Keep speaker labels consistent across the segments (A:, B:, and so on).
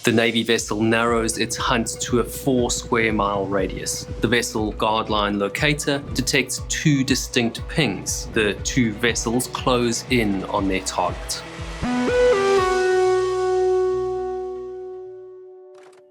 A: The Navy vessel narrows its hunt to a 4 square mile radius. The vessel guard line locator detects 2 distinct pings. The 2 vessels close in on their target.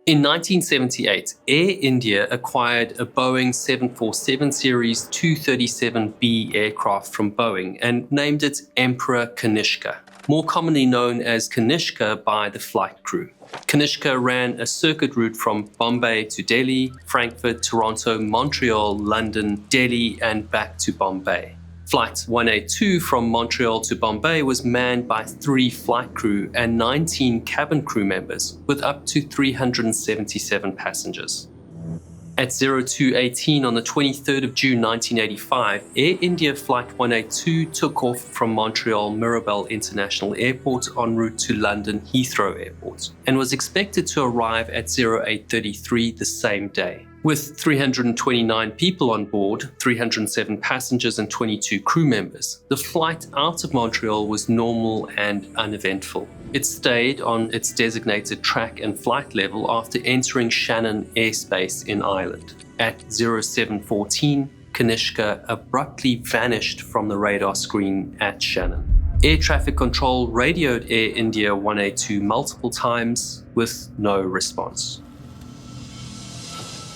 A: In 1978, Air India acquired a Boeing 747 Series 237B aircraft from Boeing and named it Emperor Kanishka, more commonly known as Kanishka by the flight crew. Kanishka ran a circuit route from Bombay to Delhi, Frankfurt, Toronto, Montreal, London, Delhi, and back to Bombay. Flight 182 from Montreal to Bombay was manned by 3 flight crew and 19 cabin crew members, with up to 377 passengers. At 0218 on the 23rd of June 1985, Air India Flight 182 took off from Montreal Mirabel International Airport en route to London Heathrow Airport and was expected to arrive at 0833 the same day. With 329 people on board, 307 passengers and 22 crew members, the flight out of Montreal was normal and uneventful. It stayed on its designated track and flight level after entering Shannon airspace in Ireland. At 0714, Kanishka abruptly vanished from the radar screen at Shannon. Air traffic control radioed Air India 182 multiple times with no response.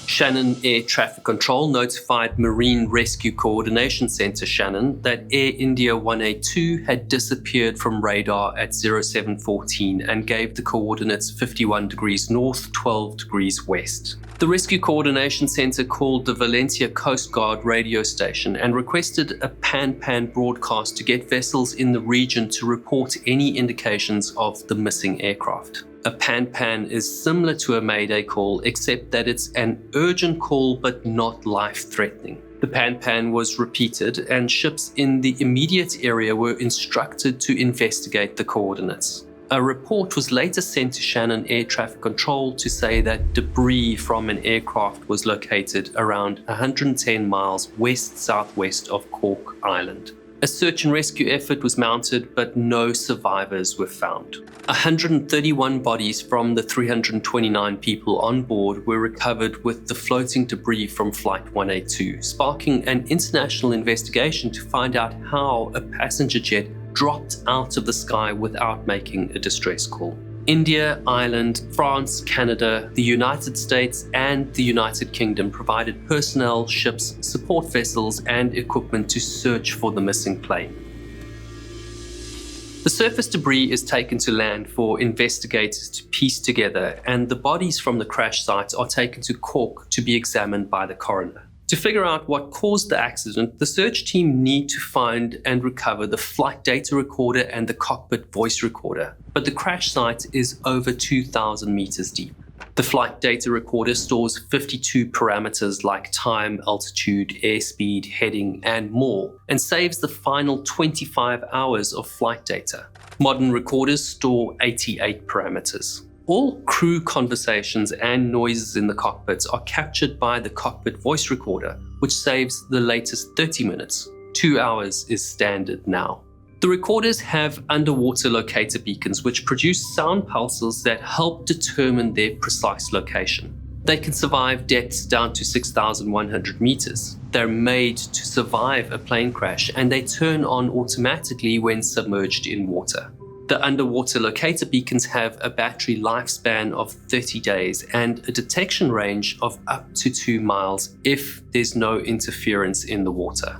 A: Shannon Air Traffic Control notified Marine Rescue Coordination Center Shannon that Air India 182 had disappeared from radar at 0714 and gave the coordinates 51 degrees north, 12 degrees west. The Rescue Coordination Center called the Valencia Coast Guard radio station and requested a pan-pan broadcast to get vessels in the region to report any indications of the missing aircraft. A pan-pan is similar to a mayday call, except that it's an urgent call but not life-threatening. The pan-pan was repeated, and ships in the immediate area were instructed to investigate the coordinates. A report was later sent to Shannon Air Traffic Control to say that debris from an aircraft was located around 110 miles west-southwest of Cork Island. A search and rescue effort was mounted, but no survivors were found. 131 bodies from the 329 people on board were recovered with the floating debris from Flight 182, sparking an international investigation to find out how a passenger jet dropped out of the sky without making a distress call. India, Ireland, France, Canada, the United States, and the United Kingdom provided personnel, ships, support vessels, and equipment to search for the missing plane. The surface debris is taken to land for investigators to piece together, and the bodies from the crash site are taken to Cork to be examined by the coroner. To figure out what caused the accident, the search team need to find and recover the flight data recorder and the cockpit voice recorder, but the crash site is over 2,000 meters deep. The flight data recorder stores 52 parameters like time, altitude, airspeed, heading, and more, and saves the final 25 hours of flight data. Modern recorders store 88 parameters. All crew conversations and noises in the cockpits are captured by the cockpit voice recorder, which saves the latest 30 minutes. 2 hours is standard now. The recorders have underwater locator beacons which produce sound pulses that help determine their precise location. They can survive depths down to 6,100 meters. They're made to survive a plane crash, and they turn on automatically when submerged in water. The underwater locator beacons have a battery lifespan of 30 days and a detection range of up to 2 miles if there's no interference in the water.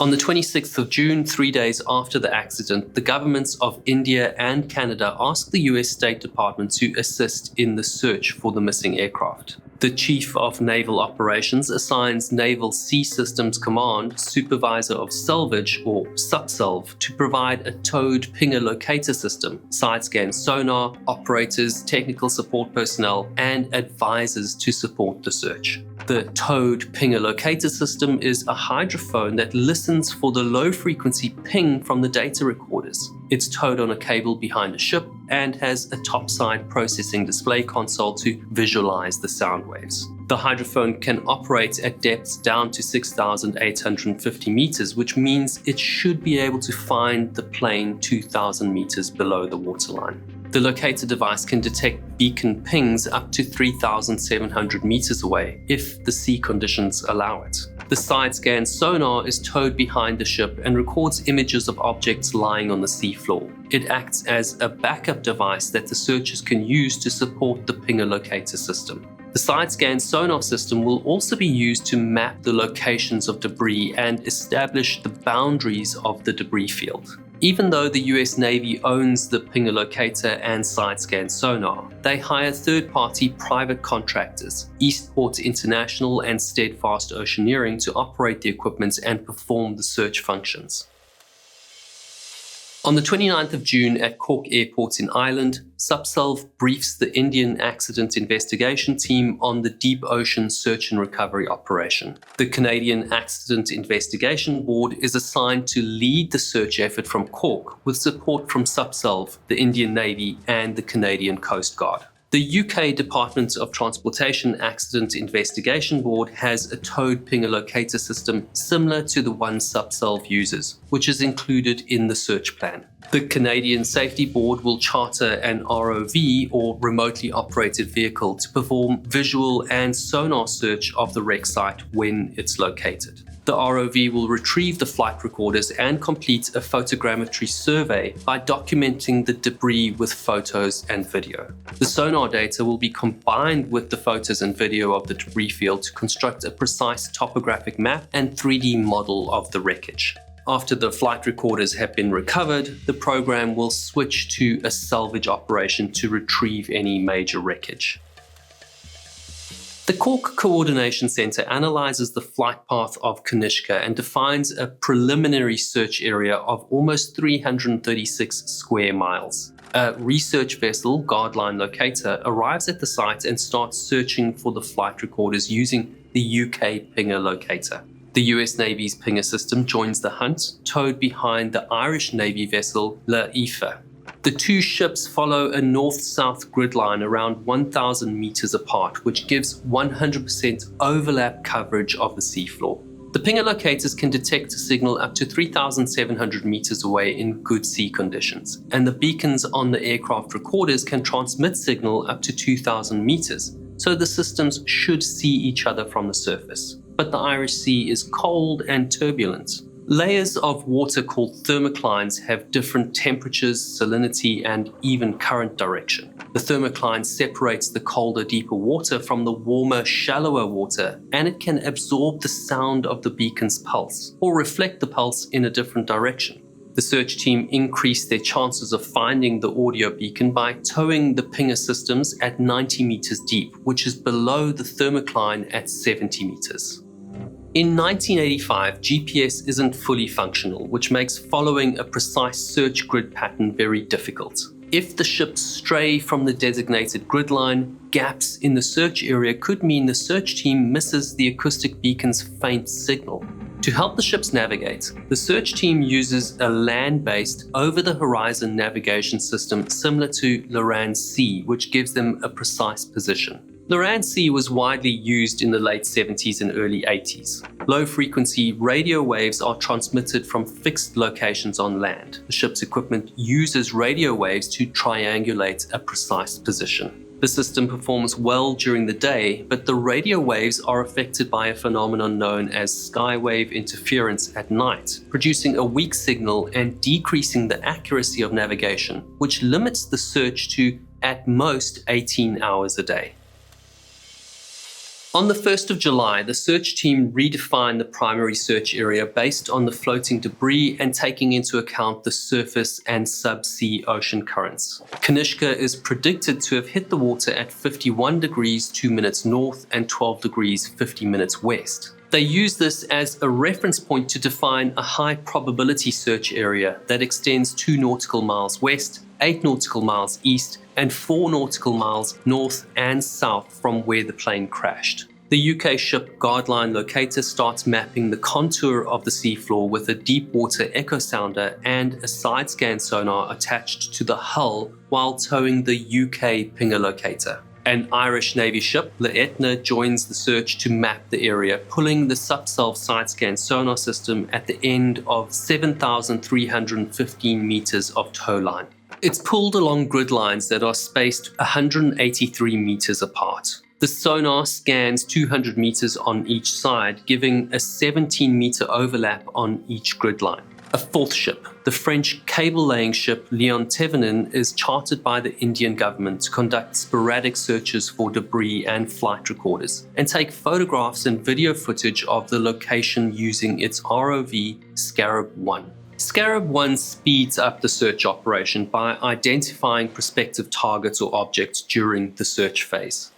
A: On the 26th of June, 3 days after the accident, the governments of India and Canada asked the US State Department to assist in the search for the missing aircraft. The Chief of Naval Operations assigns Naval Sea Systems Command Supervisor of Salvage, or SUPSALV, to provide a towed pinger locator system, side-scan sonar, operators, technical support personnel, and advisors to support the search. The towed pinger locator system is a hydrophone that listens for the low-frequency ping from the data recorders. It's towed on a cable behind a ship and has a topside processing display console to visualize the sound waves. The hydrophone can operate at depths down to 6,850 meters, which means it should be able to find the plane 2,000 meters below the waterline. The locator device can detect beacon pings up to 3,700 meters away if the sea conditions allow it. The side-scan sonar is towed behind the ship and records images of objects lying on the seafloor. It acts as a backup device that the searchers can use to support the pinger locator system. The side-scan sonar system will also be used to map the locations of debris and establish the boundaries of the debris field. Even though the US Navy owns the pinger locator and side-scan sonar, they hire third-party private contractors, Eastport International and Steadfast Oceaneering, to operate the equipment and perform the search functions. On the 29th of June at Cork Airport in Ireland, Subsolve briefs the Indian Accident Investigation Team on the deep ocean search and recovery operation. The Canadian Accident Investigation Board is assigned to lead the search effort from Cork with support from Subsolve, the Indian Navy, and the Canadian Coast Guard. The UK Department of Transportation Accident Investigation Board has a towed pinger locator system similar to the one Subsolve uses, which is included in the search plan. The Canadian Safety Board will charter an ROV or remotely operated vehicle to perform visual and sonar search of the wreck site when it's located. The ROV will retrieve the flight recorders and complete a photogrammetry survey by documenting the debris with photos and video. The sonar data will be combined with the photos and video of the debris field to construct a precise topographic map and 3D model of the wreckage. After the flight recorders have been recovered, the program will switch to a salvage operation to retrieve any major wreckage. The Cork Coordination Centre analyses the flight path of Kanishka and defines a preliminary search area of almost 336 square miles. A research vessel, Waterline Locator, arrives at the site and starts searching for the flight recorders using the UK Pinger Locator. The US Navy's Pinger system joins the hunt, towed behind the Irish Navy vessel La Aoife. The two ships follow a north-south grid line around 1,000 meters apart, which gives 100% overlap coverage of the seafloor. The pinger locators can detect a signal up to 3,700 meters away in good sea conditions, and the beacons on the aircraft recorders can transmit signal up to 2,000 meters, so the systems should see each other from the surface. But the Irish Sea is cold and turbulent. Layers of water called thermoclines have different temperatures, salinity, and even current direction. The thermocline separates the colder, deeper water from the warmer, shallower water, and it can absorb the sound of the beacon's pulse or reflect the pulse in a different direction. The search team increased their chances of finding the audio beacon by towing the pinger systems at 90 meters deep, which is below the thermocline at 70 meters. In 1985, GPS isn't fully functional, which makes following a precise search grid pattern very difficult. If the ships stray from the designated grid line, gaps in the search area could mean the search team misses the acoustic beacon's faint signal. To help the ships navigate, the search team uses a land-based, over-the-horizon navigation system similar to Loran-C, which gives them a precise position. Loran-C was widely used in the late 70s and early 80s. Low-frequency radio waves are transmitted from fixed locations on land. The ship's equipment uses radio waves to triangulate a precise position. The system performs well during the day, but the radio waves are affected by a phenomenon known as skywave interference at night, producing a weak signal and decreasing the accuracy of navigation, which limits the search to, at most, 18 hours a day. On the 1st of July, the search team redefined the primary search area based on the floating debris and taking into account the surface and subsea ocean currents. Kanishka is predicted to have hit the water at 51 degrees 2 minutes north and 12 degrees 50 minutes west. They use this as a reference point to define a high probability search area that extends 2 nautical miles west, 8 nautical miles east, and 4 nautical miles north and south from where the plane crashed. The UK ship Waterline Locator starts mapping the contour of the seafloor with a deep water echo sounder and a side scan sonar attached to the hull while towing the UK Pinger Locator. An Irish Navy ship, La Etna, joins the search to map the area, pulling the Subsolve side scan sonar system at the end of 7,315 meters of tow line. It's pulled along grid lines that are spaced 183 meters apart. The sonar scans 200 meters on each side, giving a 17-meter overlap on each grid line. A fourth ship, the French cable-laying ship Leon Thevenin, is chartered by the Indian government to conduct sporadic searches for debris and flight recorders, and take photographs and video footage of the location using its ROV Scarab 1. Scarab 1 speeds up the search operation by identifying prospective targets or objects during the search phase.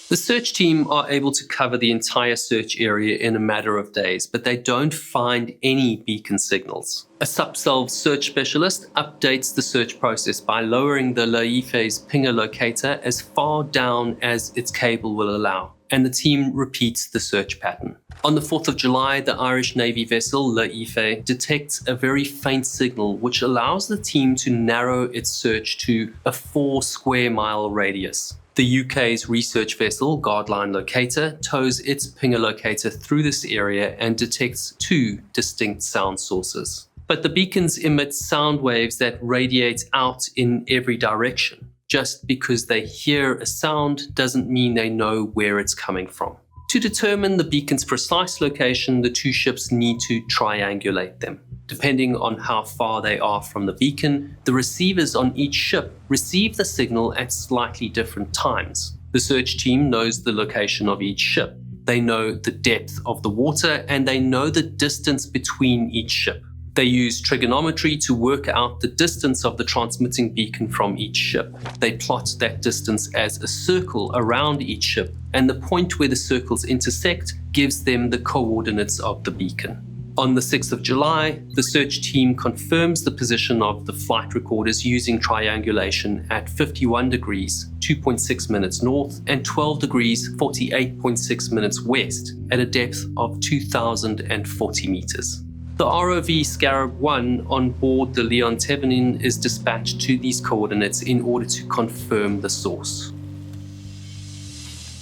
A: The search team are able to cover the entire search area in a matter of days, but they don't find any beacon signals. A subsalve search specialist updates the search process by lowering the Laife's pinger locator as far down as its cable will allow, and the team repeats the search pattern. On the 4th of July, the Irish Navy vessel Laife detects a very faint signal which allows the team to narrow its search to a 4 square mile radius. The UK's research vessel, Waterline Locator, tows its pinger locator through this area and detects 2 distinct sound sources. But the beacons emit sound waves that radiate out in every direction. Just because they hear a sound doesn't mean they know where it's coming from. To determine the beacon's precise location, the 2 ships need to triangulate them. Depending on how far they are from the beacon, the receivers on each ship receive the signal at slightly different times. The search team knows the location of each ship. They know the depth of the water, and they know the distance between each ship. They use trigonometry to work out the distance of the transmitting beacon from each ship. They plot that distance as a circle around each ship, and the point where the circles intersect gives them the coordinates of the beacon. On the 6th of July, the search team confirms the position of the flight recorders using triangulation at 51 degrees, 2.6 minutes north, and 12 degrees, 48.6 minutes west, at a depth of 2,040 meters. The ROV Scarab 1 on board the Leon Thevenin is dispatched to these coordinates in order to confirm the source.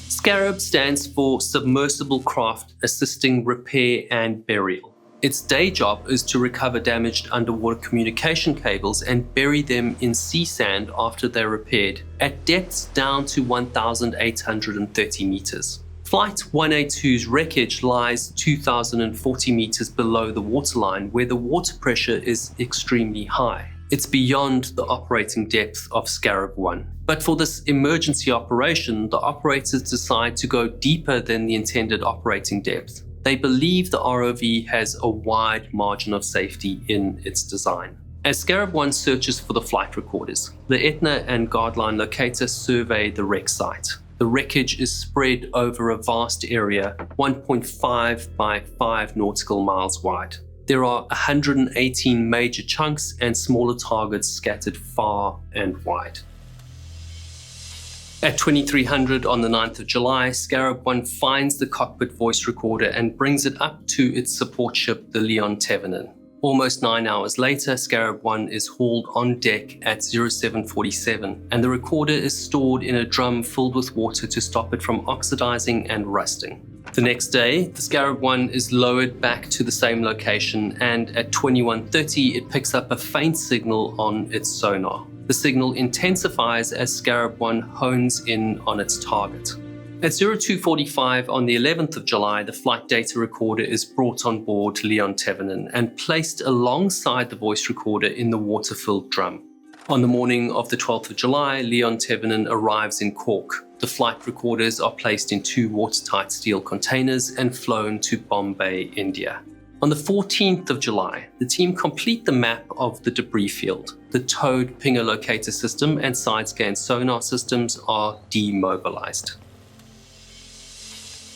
A: Scarab stands for Submersible Craft Assisting Repair and Burial. Its day job is to recover damaged underwater communication cables and bury them in sea sand after they're repaired, at depths down to 1,830 meters. Flight 182's wreckage lies 2,040 meters below the waterline, where the water pressure is extremely high. It's beyond the operating depth of Scarab 1. But for this emergency operation, the operators decide to go deeper than the intended operating depth. They believe the ROV has a wide margin of safety in its design. As Scarab 1 searches for the flight recorders, the Etna and Waterline Locator survey the wreck site. The wreckage is spread over a vast area, 1.5 by 5 nautical miles wide. There are 118 major chunks and smaller targets scattered far and wide. At 2300 on the 9th of July, Scarab 1 finds the cockpit voice recorder and brings it up to its support ship, the Leon Thevenin. Almost 9 hours later, Scarab 1 is hauled on deck at 0747, and the recorder is stored in a drum filled with water to stop it from oxidizing and rusting. The next day, the Scarab 1 is lowered back to the same location, and at 21:30 it picks up a faint signal on its sonar. The signal intensifies as Scarab 1 hones in on its target. At 02:45 on the 11th of July, the flight data recorder is brought on board Leon Thevenin and placed alongside the voice recorder in the water-filled drum. On the morning of the 12th of July, Leon Thevenin arrives in Cork. The flight recorders are placed in 2 watertight steel containers and flown to Bombay, India. On the 14th of July, the team complete the map of the debris field. The towed pinger locator system and side-scan sonar systems are demobilized.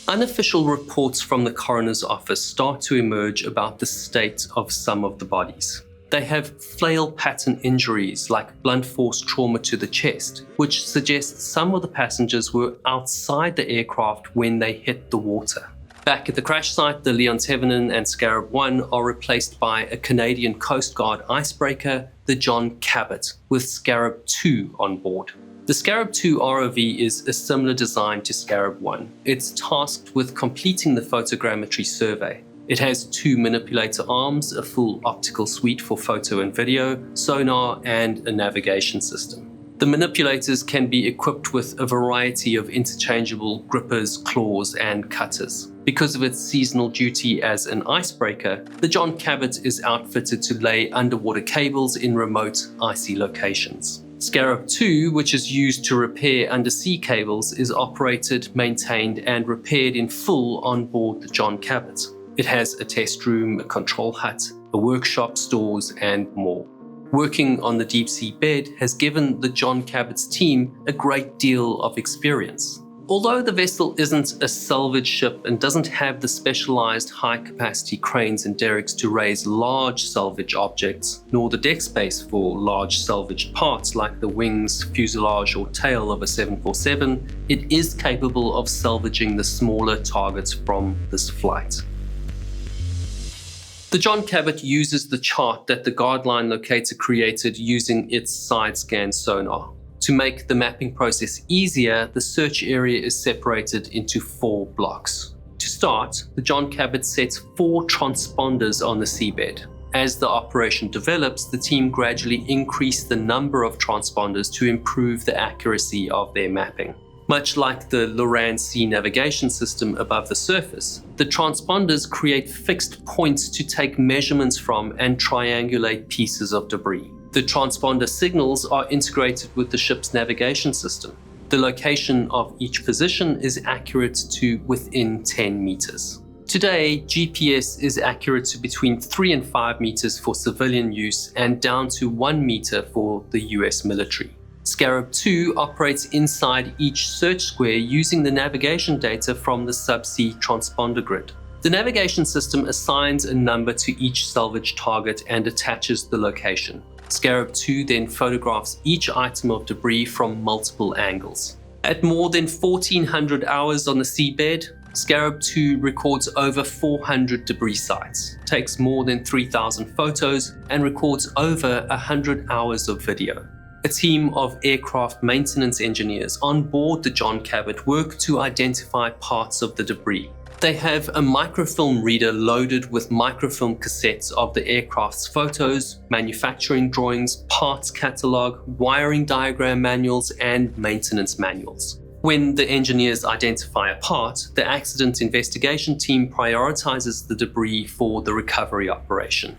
A: Unofficial reports from the coroner's office start to emerge about the state of some of the bodies. They have flail pattern injuries like blunt force trauma to the chest, which suggests some of the passengers were outside the aircraft when they hit the water. Back at the crash site, the Leon Thevenin and Scarab 1 are replaced by a Canadian Coast Guard icebreaker, the John Cabot, with Scarab 2 on board. The Scarab 2 ROV is a similar design to Scarab 1. It's tasked with completing the photogrammetry survey. It has 2 manipulator arms, a full optical suite for photo and video, sonar, and a navigation system. The manipulators can be equipped with a variety of interchangeable grippers, claws, and cutters. Because of its seasonal duty as an icebreaker, the John Cabot is outfitted to lay underwater cables in remote, icy locations. Scarab 2, which is used to repair undersea cables, is operated, maintained, and repaired in full on board the John Cabot. It has a test room, a control hut, a workshop, stores, and more. Working on the deep-sea bed has given the John Cabot's team a great deal of experience. Although the vessel isn't a salvage ship and doesn't have the specialized high-capacity cranes and derricks to raise large salvage objects, nor the deck space for large salvage parts like the wings, fuselage, or tail of a 747, it is capable of salvaging the smaller targets from this flight. The John Cabot uses the chart that the Guardline locator created using its side-scan sonar. To make the mapping process easier, the search area is separated into 4 blocks. To start, the John Cabot sets 4 transponders on the seabed. As the operation develops, the team gradually increase the number of transponders to improve the accuracy of their mapping. Much like the Loran Sea navigation system above the surface, the transponders create fixed points to take measurements from and triangulate pieces of debris. The transponder signals are integrated with the ship's navigation system. The location of each position is accurate to within 10 meters. Today, GPS is accurate to between 3 and 5 meters for civilian use and down to 1 meter for the US military. Scarab 2 operates inside each search square using the navigation data from the subsea transponder grid. The navigation system assigns a number to each salvage target and attaches the location. Scarab 2 then photographs each item of debris from multiple angles. At more than 1,400 hours on the seabed, Scarab 2 records over 400 debris sites, takes more than 3,000 photos, and records over 100 hours of video. A team of aircraft maintenance engineers on board the John Cabot work to identify parts of the debris. They have a microfilm reader loaded with microfilm cassettes of the aircraft's photos, manufacturing drawings, parts catalog, wiring diagram manuals, and maintenance manuals. When the engineers identify a part, the accident investigation team prioritizes the debris for the recovery operation.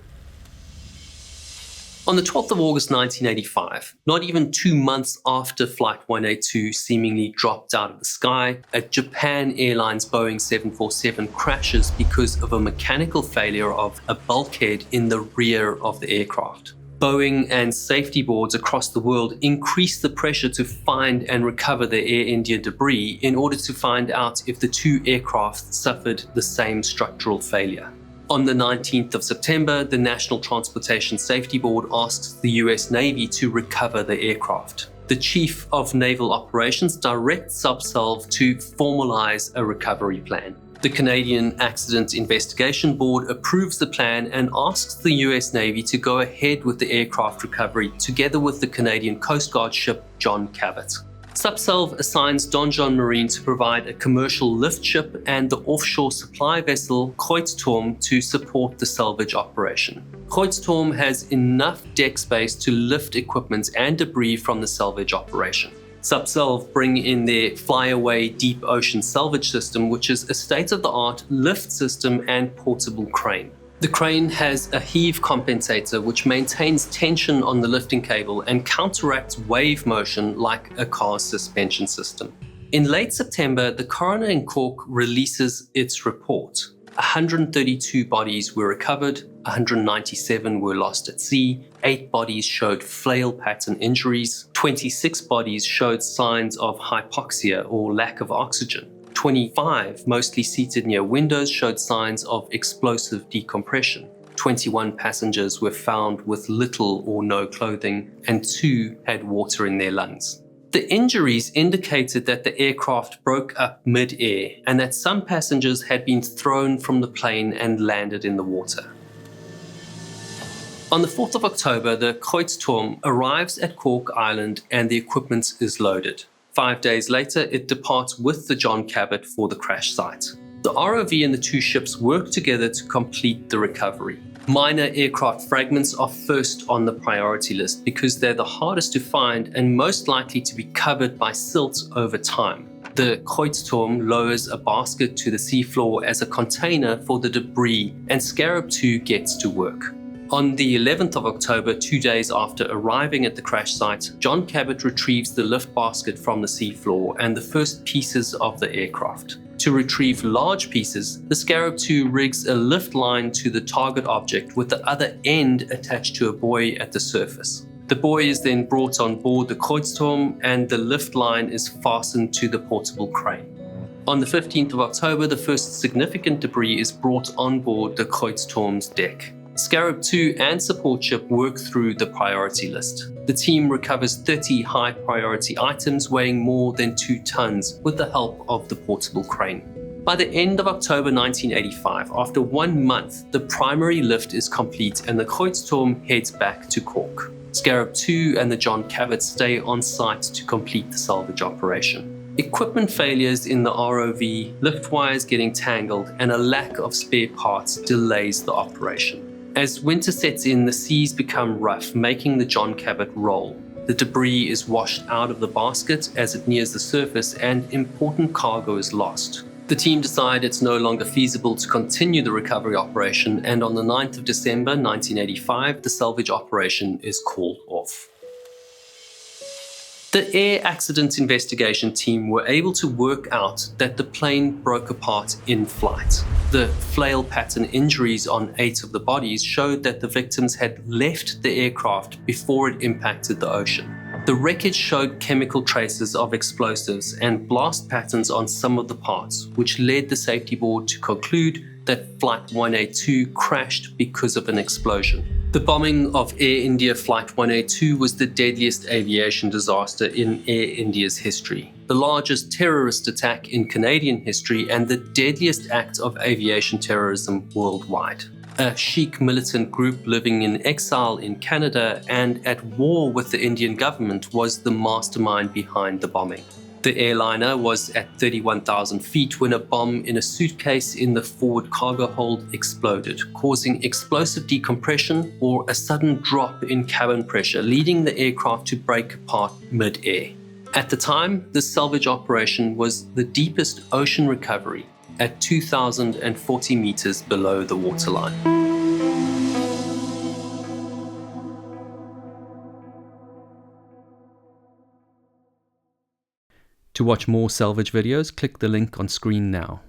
A: On the 12th of August 1985, not even 2 months after Flight 182 seemingly dropped out of the sky, a Japan Airlines Boeing 747 crashes because of a mechanical failure of a bulkhead in the rear of the aircraft. Boeing and safety boards across the world increased the pressure to find and recover the Air India debris in order to find out if the 2 aircraft suffered the same structural failure. On the 19th of September, the National Transportation Safety Board asks the US Navy to recover the aircraft. The Chief of Naval Operations directs Subsalve to formalize a recovery plan. The Canadian Accident Investigation Board approves the plan and asks the US Navy to go ahead with the aircraft recovery together with the Canadian Coast Guard ship John Cabot. Subsalve assigns Donjon Marine to provide a commercial lift ship and the offshore supply vessel Kreuzturm to support the salvage operation. Kreuzturm has enough deck space to lift equipment and debris from the salvage operation. Subsalve bring in their flyaway deep ocean salvage system, which is a state-of-the-art lift system and portable crane. The crane has a heave compensator which maintains tension on the lifting cable and counteracts wave motion like a car's suspension system. In late September, the coroner in Cork releases its report. 132 bodies were recovered, 197 were lost at sea, 8 bodies showed flail pattern injuries, 26 bodies showed signs of hypoxia or lack of oxygen. 25, mostly seated near windows, showed signs of explosive decompression. 21 passengers were found with little or no clothing, and 2 had water in their lungs. The injuries indicated that the aircraft broke up mid-air and that some passengers had been thrown from the plane and landed in the water. On the 4th of October, the Kreuzturm arrives at Cork Island and the equipment is loaded. 5 days later, it departs with the John Cabot for the crash site. The ROV and the two ships worked together to complete the recovery. Minor aircraft fragments are first on the priority list because they're the hardest to find and most likely to be covered by silt over time. The Kreuzturm lowers a basket to the seafloor as a container for the debris, and Scarab 2 gets to work. On the 11th of October, 2 days after arriving at the crash site, John Cabot retrieves the lift basket from the seafloor and the first pieces of the aircraft. To retrieve large pieces, the Scarab 2 rigs a lift line to the target object with the other end attached to a buoy at the surface. The buoy is then brought on board the Kreuzturm and the lift line is fastened to the portable crane. On the 15th of October, the first significant debris is brought on board the Kreuzturm's deck. Scarab 2 and support ship work through the priority list. The team recovers 30 high priority items weighing more than 2 tons with the help of the portable crane. By the end of October 1985, after 1 month, the primary lift is complete and the Kreuzturm heads back to Cork. Scarab 2 and the John Cabot stay on site to complete the salvage operation. Equipment failures in the ROV, lift wires getting tangled, and a lack of spare parts delays the operation. As winter sets in, the seas become rough, making the John Cabot roll. The debris is washed out of the basket as it nears the surface and important cargo is lost. The team decide it's no longer feasible to continue the recovery operation, and on the 9th of December 1985, the salvage operation is called off. The air accident investigation team were able to work out that the plane broke apart in flight. The flail pattern injuries on 8 of the bodies showed that the victims had left the aircraft before it impacted the ocean. The wreckage showed chemical traces of explosives and blast patterns on some of the parts, which led the safety board to conclude that Flight 182 crashed because of an explosion. The bombing of Air India Flight 182 was the deadliest aviation disaster in Air India's history, the largest terrorist attack in Canadian history, and the deadliest act of aviation terrorism worldwide. A Sikh militant group living in exile in Canada and at war with the Indian government was the mastermind behind the bombing. The airliner was at 31,000 feet when a bomb in a suitcase in the forward cargo hold exploded, causing explosive decompression or a sudden drop in cabin pressure, leading the aircraft to break apart mid-air. At the time, the salvage operation was the deepest ocean recovery at 2,040 meters below the waterline.
B: To watch more salvage videos, click the link on screen now.